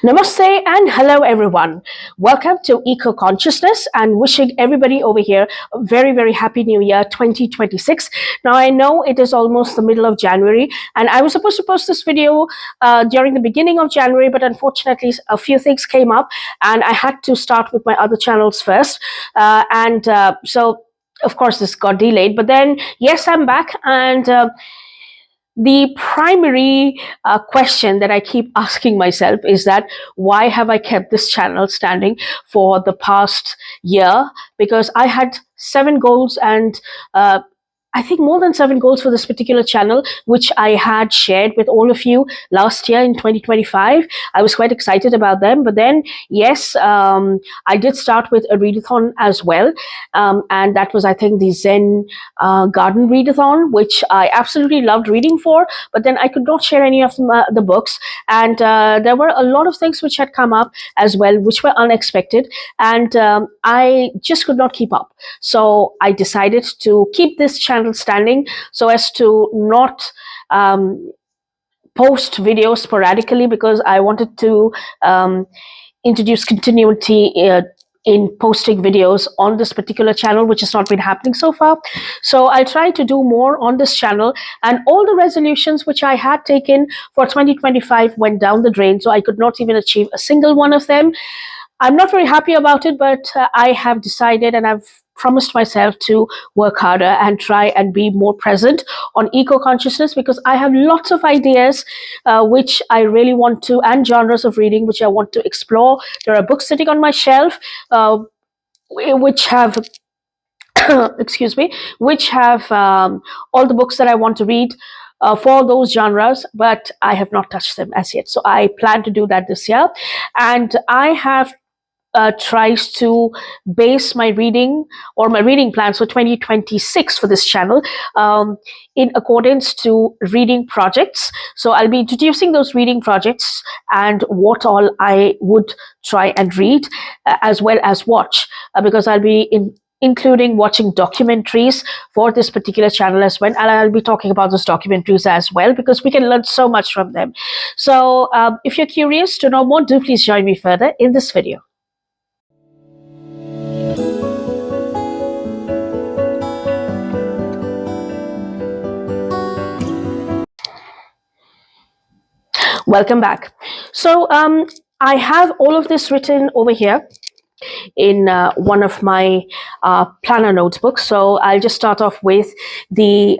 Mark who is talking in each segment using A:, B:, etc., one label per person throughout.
A: Namaste and hello everyone. Welcome to EcoConsciousness and wishing everybody over here a very happy new year 2026. Now I know it is almost the middle of January and I was supposed to post this video during the beginning of January, but unfortunately a few things came up and I had to start with my other channels first. So of course this got delayed, but then yes, I'm back and the primary question that I keep asking myself is that why have I kept this channel standing for the past year? Because I had 7 goals and I think more than 7 goals for this particular channel, which I had shared with all of you last year in 2025. I was quite excited about them. But then, yes, I did start with a readathon as well. And that was, I think, the Zen Garden readathon, which I absolutely loved reading for. But then I could not share any of the books. And there were a lot of things which had come up as well, which were unexpected. And I just could not keep up. So I decided to keep this channel standing so as to not post videos sporadically, because I wanted to introduce continuity in posting videos on this particular channel, which has not been happening so far. So I'll try to do more on this channel, and all the resolutions which I had taken for 2025 went down the drain, so I could not even achieve a single one of them. I'm not very happy about it, but I have decided and I've promised myself to work harder and try and be more present on eco-consciousness, because I have lots of ideas which I really want to, and genres of reading which I want to explore. There are books sitting on my shelf which have excuse me, which have all the books that I want to read for those genres, but I have not touched them as yet. So I plan to do that this year, and I have tries to base my reading or my reading plans for 2026 for this channel in accordance to reading projects. So I'll be introducing those reading projects and what all I would try and read as well as watch, because I'll be including watching documentaries for this particular channel as well. And I'll be talking about those documentaries as well, because we can learn so much from them. So if you're curious to know more, do please join me further in this video. Welcome back. So I have all of this written over here in one of my planner notebooks. So I'll just start off with the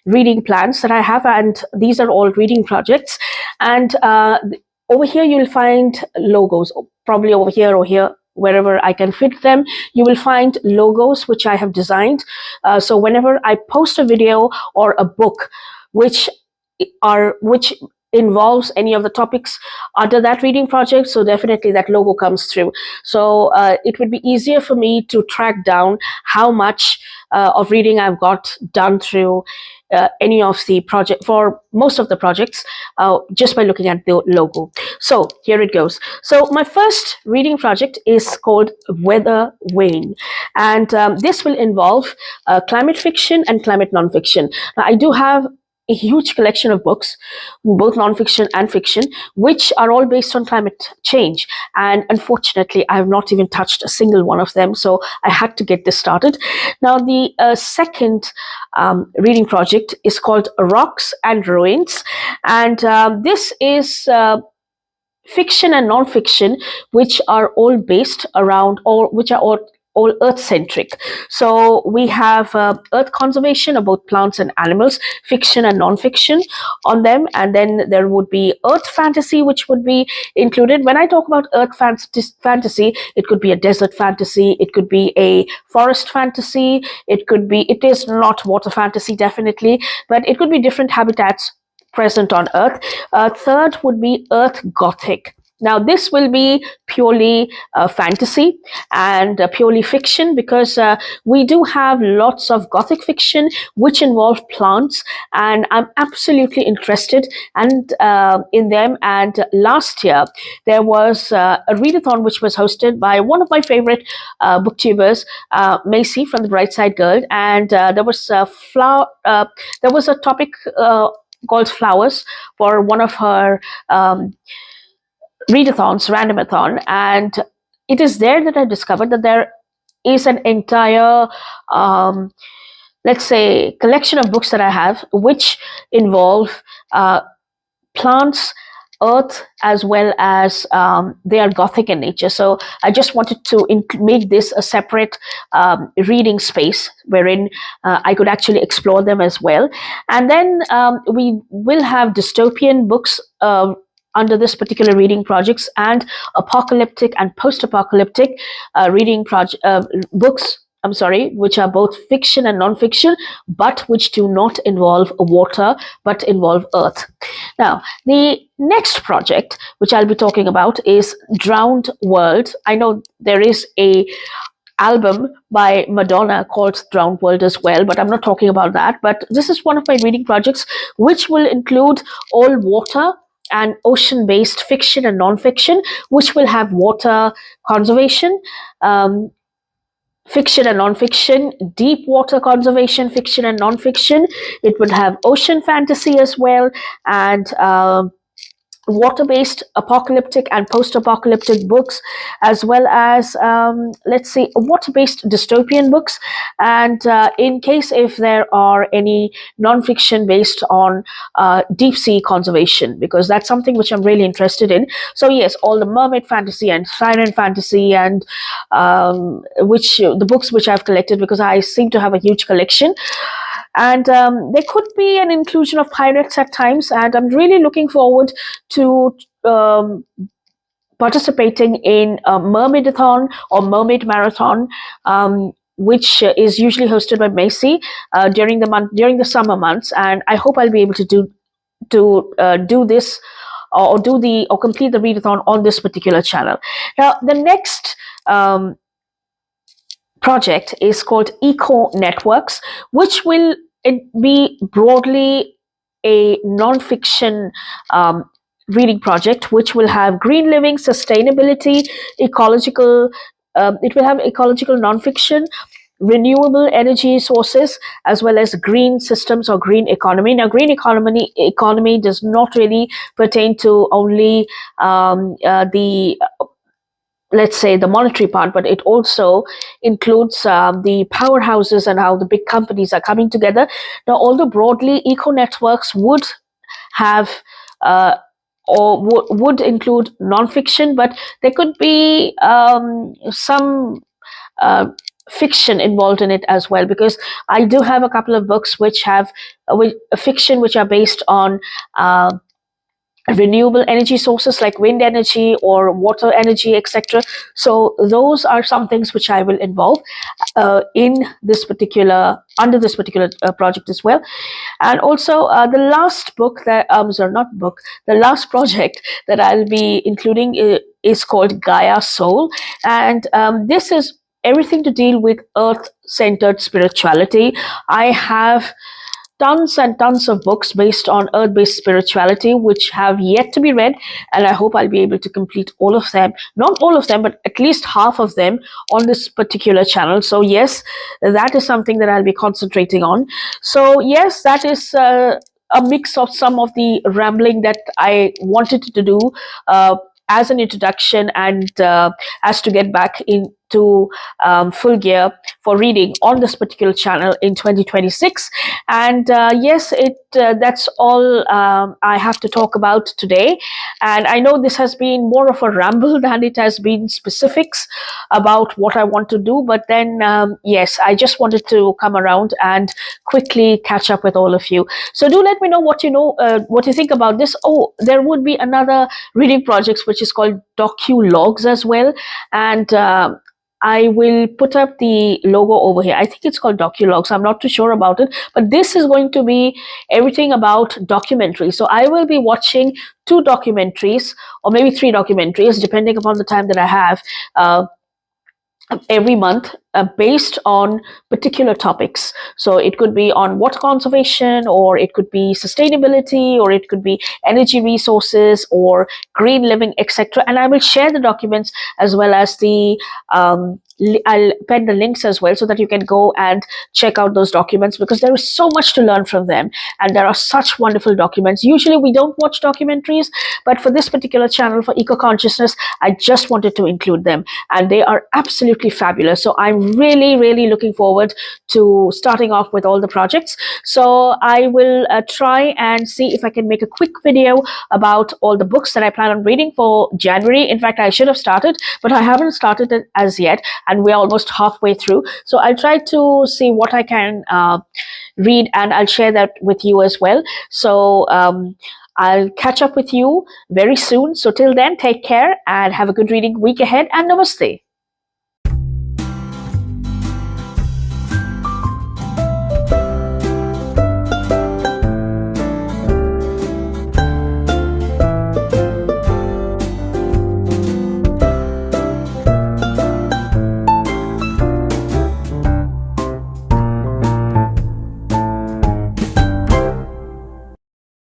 A: reading plans that I have, and these are all reading projects. And over here you'll find logos, probably over here or here, wherever I can fit them. You will find logos which I have designed. So whenever I post a video or a book which involves any of the topics under that reading project, so definitely that logo comes through. So it would be easier for me to track down how much of reading I've got done through any of the project, for most of the projects, just by looking at the logo. So here it goes. So my first reading project is called Vane, and this will involve climate fiction and climate non-fiction. Now, I do have a huge collection of books, both non-fiction and fiction, which are all based on climate change. And unfortunately, I have not even touched a single one of them. So I had to get this started. Now, the second reading project is called Rocks and Ruins. And this is fiction and non-fiction, which are all based around, or which are all earth-centric. So we have earth conservation of both plants and animals, fiction and non-fiction on them, and then there would be earth fantasy, which would be included. When I talk about earth fantasy, it could be a desert fantasy, it could be a forest fantasy, it is not water fantasy definitely, but it could be different habitats present on earth. Third would be earth gothic. Now, this will be purely fantasy and purely fiction, because we do have lots of Gothic fiction which involve plants, and I'm absolutely interested in them. And last year, there was a readathon which was hosted by one of my favorite booktubers, Macy from The Bright Side Girl, and there was a topic called flowers for one of her readathons, randomathon, and it is there that I discovered that there is an entire let's say collection of books that I have which involve plants, earth, as well as they are gothic in nature. So I just wanted to make this a separate reading space wherein I could actually explore them as well. And then we will have dystopian books under this particular reading projects, and apocalyptic and post-apocalyptic reading books, I'm sorry, which are both fiction and non-fiction, but which do not involve water, but involve earth. Now, the next project, which I'll be talking about, is Drowned World. I know there is a album by Madonna called Drowned World as well, but I'm not talking about that. But this is one of my reading projects, which will include all water and ocean-based fiction and non-fiction, which will have water conservation, fiction and non-fiction, deep water conservation, fiction and non-fiction. It would have ocean fantasy as well, and water-based apocalyptic and post-apocalyptic books, as well as let's say water-based dystopian books, and in case if there are any non-fiction based on deep sea conservation, because that's something which I'm really interested in. So yes, all the mermaid fantasy and siren fantasy, and which the books which I've collected, because I seem to have a huge collection. And there could be an inclusion of pirates at times, and I'm really looking forward to participating in a mermaidathon or mermaid marathon, which is usually hosted by Macy during the summer months, and I hope I'll be able to do this or complete the readathon on this particular channel. Now, the next project is called EcoNetworks, which will be broadly a non-fiction reading project, which will have green living, sustainability, ecological. It will have ecological non-fiction, renewable energy sources, as well as green systems or green economy. Now, green economy does not really pertain to only the let's say the monetary part, but it also includes the powerhouses and how the big companies are coming together. Now, although broadly EcoNetworks would have or would include non-fiction, but there could be some fiction involved in it as well, because I do have a couple of books which have fiction which are based on renewable energy sources like wind energy or water energy, etc. So those are some things which I will involve under this particular project as well. And also the last book that the last project that I'll be including is called Gaia Soul, and this is everything to deal with earth-centered spirituality. I have tons and tons of books based on earth-based spirituality which have yet to be read, and I hope I'll be able to complete all of them, not all of them, but at least half of them on this particular channel. So yes, that is something that I'll be concentrating on. So yes, that is a mix of some of the rambling that I wanted to do as an introduction, and as to get back into full gear for reading on this particular channel in 2026. And yes, that's all I have to talk about today. And I know this has been more of a ramble than it has been specifics about what I want to do, but then yes, I just wanted to come around and quickly catch up with all of you. So do let me know what you think about this. Oh, there would be another reading project which is called DocuLogs as well, and I will put up the logo over here. I think it's called DocuLogs. I'm not too sure about it, but this is going to be everything about documentaries. So I will be watching 2 documentaries or maybe 3 documentaries, depending upon the time that I have, every month based on particular topics. So it could be on water conservation, or it could be sustainability, or it could be energy resources, or green living, etc. And I will share the documents as well as the I'll pen the links as well, so that you can go and check out those documents, because there is so much to learn from them, and there are such wonderful documents. Usually we don't watch documentaries, but for this particular channel, for Eco Consciousness, I just wanted to include them, and they are absolutely fabulous. So I'm really looking forward to starting off with all the projects. So I will try and see if I can make a quick video about all the books that I plan on reading for January. In fact, I should have started, but I haven't started it as yet, and we're almost halfway through. So I'll try to see what I can read, and I'll share that with you as well. So I'll catch up with you very soon. So till then, take care and have a good reading week ahead, and namaste.